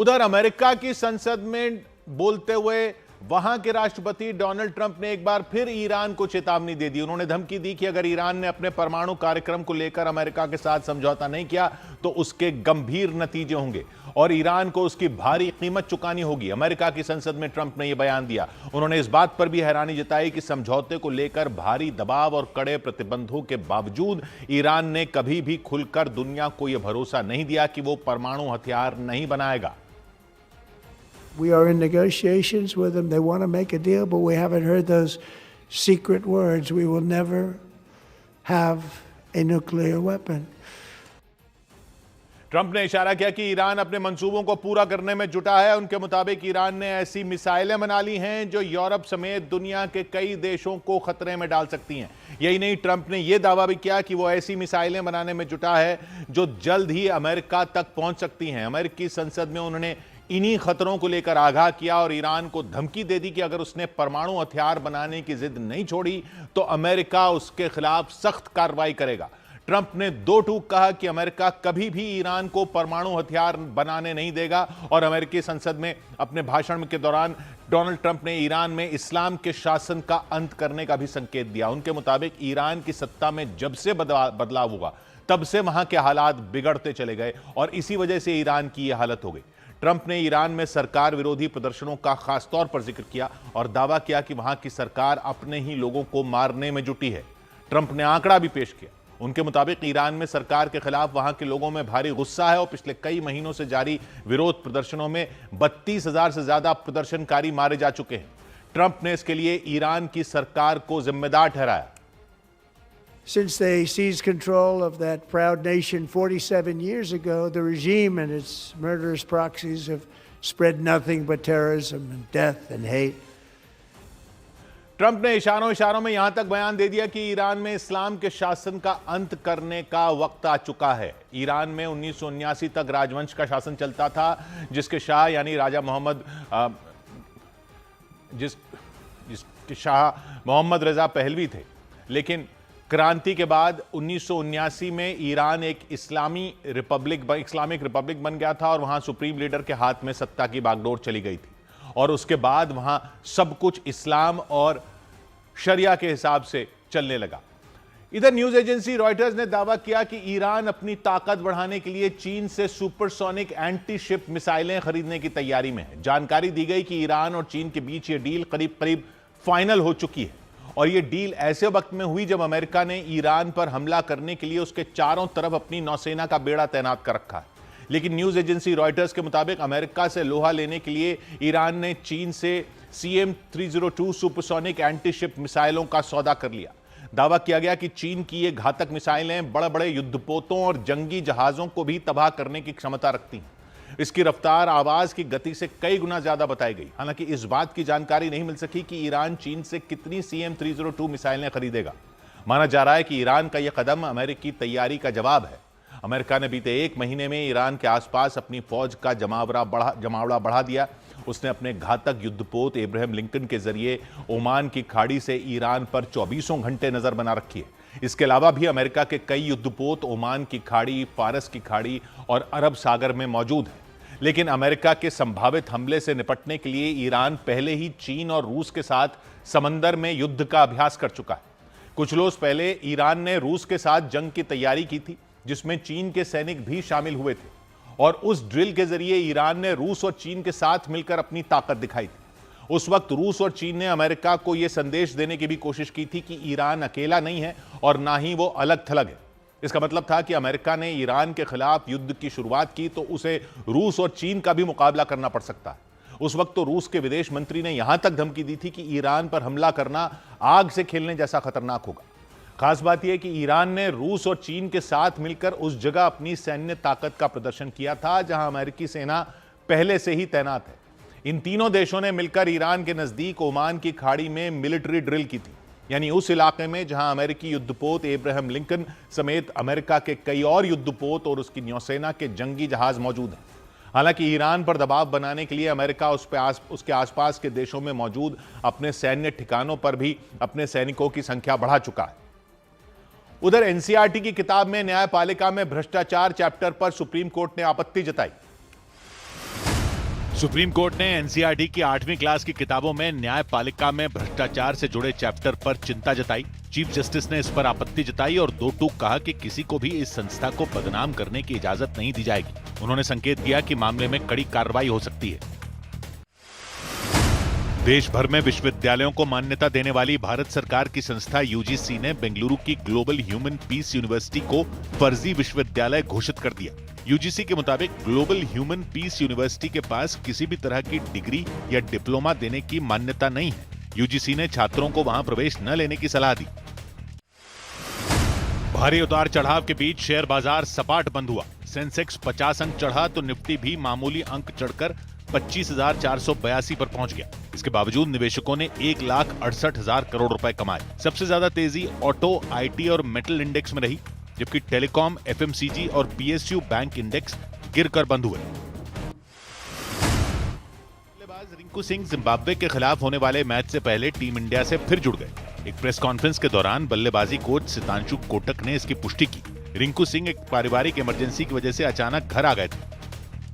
उधर अमेरिका की संसद में बोलते हुए वहां के राष्ट्रपति डोनाल्ड ट्रंप ने एक बार फिर ईरान को चेतावनी दे दी। उन्होंने धमकी दी कि अगर ईरान ने अपने परमाणु कार्यक्रम को लेकर अमेरिका के साथ समझौता नहीं किया तो उसके गंभीर नतीजे होंगे और ईरान को उसकी भारी कीमत चुकानी होगी। अमेरिका की संसद में ट्रंप ने यह बयान दिया। उन्होंने इस बात पर भी हैरानी जताई कि समझौते को लेकर भारी दबाव और कड़े प्रतिबंधों के बावजूद ईरान ने कभी भी खुलकर दुनिया को यह भरोसा नहीं दिया कि वो परमाणु हथियार नहीं बनाएगा। We are in negotiations with them. They want to make a deal, but we haven't heard those secret words. We will never have a nuclear weapon. Trump ने इशारा किया कि ईरान अपने मंसूबों को पूरा करने में जुटा है। उनके मुताबिक ईरान ने ऐसी मिसाइलें बना ली हैं जो यूरोप समेत दुनिया के कई देशों को खतरे में डाल सकती हैं। यही नहीं, ट्रंप ने यह दावा भी किया कि वो ऐसी मिसाइलें बनाने में जुटा है जो जल्द ही अमेरिका तक पहुंच सकती हैं। अमेरिकी संसद में उन्होंने इन्हीं खतरों को लेकर आगाह किया और ईरान को धमकी दे दी कि अगर उसने परमाणु हथियार बनाने की जिद नहीं छोड़ी तो अमेरिका उसके खिलाफ सख्त कार्रवाई करेगा। ट्रंप ने दो टूक कहा कि अमेरिका कभी भी ईरान को परमाणु हथियार बनाने नहीं देगा और अमेरिकी संसद में अपने भाषण के दौरान डोनाल्ड ट्रंप ने ईरान में इस्लाम के शासन का अंत करने का भी संकेत दिया। उनके मुताबिक ईरान की सत्ता में जब से बदलाव हुआ तब से वहां के हालात बिगड़ते चले गए और इसी वजह से ईरान की यह हालत हो गई। ट्रंप ने ईरान में सरकार विरोधी प्रदर्शनों का खास तौर पर जिक्र किया और दावा किया कि वहां की सरकार अपने ही लोगों को मारने में जुटी है। ट्रंप ने आंकड़ा भी पेश किया। उनके मुताबिक ईरान में सरकार के खिलाफ वहां के लोगों में भारी गुस्सा है और पिछले कई महीनों से जारी विरोध प्रदर्शनों में 32,000 से ज्यादा प्रदर्शनकारी मारे जा चुके हैं। ट्रंप ने इसके लिए ईरान की सरकार को जिम्मेदार ठहराया। Since they seized control of that proud nation 47 years ago, the regime and its murderous proxies have spread nothing but terrorism and death and hate. Trump ने इशारों में यहां तक बयान दे दिया कि ईरान में इस्लाम के शासन का अंत करने का वक्त आ चुका है। ईरान में 1979 तक राजवंश का शासन चलता था जिसके शाह यानी राजा मोहम्मद जिसके शाह मोहम्मद रजा पहलवी थे। लेकिन क्रांति के बाद 1979 में ईरान एक इस्लामिक रिपब्लिक बन गया था और वहां सुप्रीम लीडर के हाथ में सत्ता की बागडोर चली गई थी और उसके बाद वहां सब कुछ इस्लाम और शरिया के हिसाब से चलने लगा। इधर न्यूज एजेंसी रॉयटर्स ने दावा किया कि ईरान अपनी ताकत बढ़ाने के लिए चीन से सुपरसोनिक एंटी शिप मिसाइलें खरीदने की तैयारी में है। जानकारी दी गई कि ईरान और चीन के बीच यह डील करीब करीब फाइनल हो चुकी है और यह डील ऐसे वक्त में हुई जब अमेरिका ने ईरान पर हमला करने के लिए उसके चारों तरफ अपनी नौसेना का बेड़ा तैनात कर रखा है। लेकिन न्यूज एजेंसी रॉयटर्स के मुताबिक अमेरिका से लोहा लेने के लिए ईरान ने चीन से CM-302 सुपरसोनिक एंटी शिप मिसाइलों का सौदा कर लिया। दावा किया गया कि चीन की ये घातक मिसाइलें बड़े बड़े युद्धपोतों और जंगी जहाजों को भी तबाह करने की क्षमता रखती हैं। इसकी रफ्तार आवाज की गति से कई गुना ज्यादा बताई गई। हालांकि इस बात की जानकारी नहीं मिल सकी कि ईरान चीन से कितनी CM-302 मिसाइलें खरीदेगा। माना जा रहा है कि ईरान का यह कदम अमेरिकी तैयारी का जवाब है। अमेरिका ने बीते एक महीने में ईरान के आसपास अपनी फौज का जमावड़ा बढ़ा दिया। उसने अपने घातक युद्धपोत एब्राहम लिंकन के जरिए ओमान की खाड़ी से ईरान पर 24 घंटे नजर बना रखी है। इसके अलावा भी अमेरिका के कई युद्धपोत ओमान की खाड़ी, फारस की खाड़ी और अरब सागर में मौजूद हैं। लेकिन अमेरिका के संभावित हमले से निपटने के लिए ईरान पहले ही चीन और रूस के साथ समंदर में युद्ध का अभ्यास कर चुका है। कुछ रोज पहले ईरान ने रूस के साथ जंग की तैयारी की थी जिसमें चीन के सैनिक भी शामिल हुए थे और उस ड्रिल के जरिए ईरान ने रूस और चीन के साथ मिलकर अपनी ताकत दिखाई थी। उस वक्त रूस और चीन ने अमेरिका को यह संदेश देने की भी कोशिश की थी कि ईरान अकेला नहीं है और ना ही वो अलग थलग है। इसका मतलब था कि अमेरिका ने ईरान के खिलाफ युद्ध की शुरुआत की तो उसे रूस और चीन का भी मुकाबला करना पड़ सकता है। उस वक्त तो रूस के विदेश मंत्री ने यहां तक धमकी दी थी कि ईरान पर हमला करना आग से खेलने जैसा खतरनाक होगा। खास बात यह कि ईरान ने रूस और चीन के साथ मिलकर उस जगह अपनी सैन्य ताकत का प्रदर्शन किया था जहां अमेरिकी सेना पहले से ही तैनात है। इन तीनों देशों ने मिलकर ईरान के नजदीक ओमान की खाड़ी में मिलिट्री ड्रिल की थी, यानी उस इलाके में जहां अमेरिकी युद्धपोत एब्राहम लिंकन समेत अमेरिका के कई और युद्धपोत और उसकी नौसेना के जंगी जहाज मौजूद हैं। हालांकि ईरान पर दबाव बनाने के लिए अमेरिका उसके आसपास के देशों में मौजूद अपने सैन्य ठिकानों पर भी अपने सैनिकों की संख्या बढ़ा चुका है। उधर एनसीईआरटी की किताब में न्यायपालिका में भ्रष्टाचार चैप्टर पर सुप्रीम कोर्ट ने आपत्ति जताई। सुप्रीम कोर्ट ने एनसीईआरटी की 8वीं क्लास की किताबों में न्यायपालिका में भ्रष्टाचार से जुड़े चैप्टर पर चिंता जताई। चीफ जस्टिस ने इस पर आपत्ति जताई और दो टूक कहा कि किसी को भी इस संस्था को बदनाम करने की इजाजत नहीं दी जाएगी। उन्होंने संकेत दिया कि मामले में कड़ी कार्रवाई हो सकती है। देश भर में विश्वविद्यालयों को मान्यता देने वाली भारत सरकार की संस्था यूजीसी ने बेंगलुरु की ग्लोबल ह्यूमन पीस यूनिवर्सिटी को फर्जी विश्वविद्यालय घोषित कर दिया। यूजीसी के मुताबिक ग्लोबल ह्यूमन पीस यूनिवर्सिटी के पास किसी भी तरह की डिग्री या डिप्लोमा देने की मान्यता नहीं है। यूजीसी ने छात्रों को वहां प्रवेश न लेने की सलाह दी। भारी उतार चढ़ाव के बीच शेयर बाजार सपाट बंद हुआ। सेंसेक्स 50 अंक चढ़ा तो निफ्टी भी मामूली अंक चढ़कर 25,482 पर पहुंच गया। इसके बावजूद निवेशकों ने 1,68,000 करोड़ रुपए कमाए। सबसे ज्यादा तेजी ऑटो, आईटी और मेटल इंडेक्स में रही, जबकि टेलीकॉम, एफएमसीजी और पीएसयू बैंक इंडेक्स गिरकर बंद हुए। बल्लेबाज रिंकू सिंह जिम्बाब्वे के खिलाफ होने वाले मैच से पहले टीम इंडिया से फिर जुड़ गए। एक प्रेस कॉन्फ्रेंस के दौरान बल्लेबाजी कोच सितांशु कोटक ने इसकी पुष्टि की। रिंकू सिंह एक पारिवारिक इमरजेंसी की वजह से अचानक घर आ गए थे।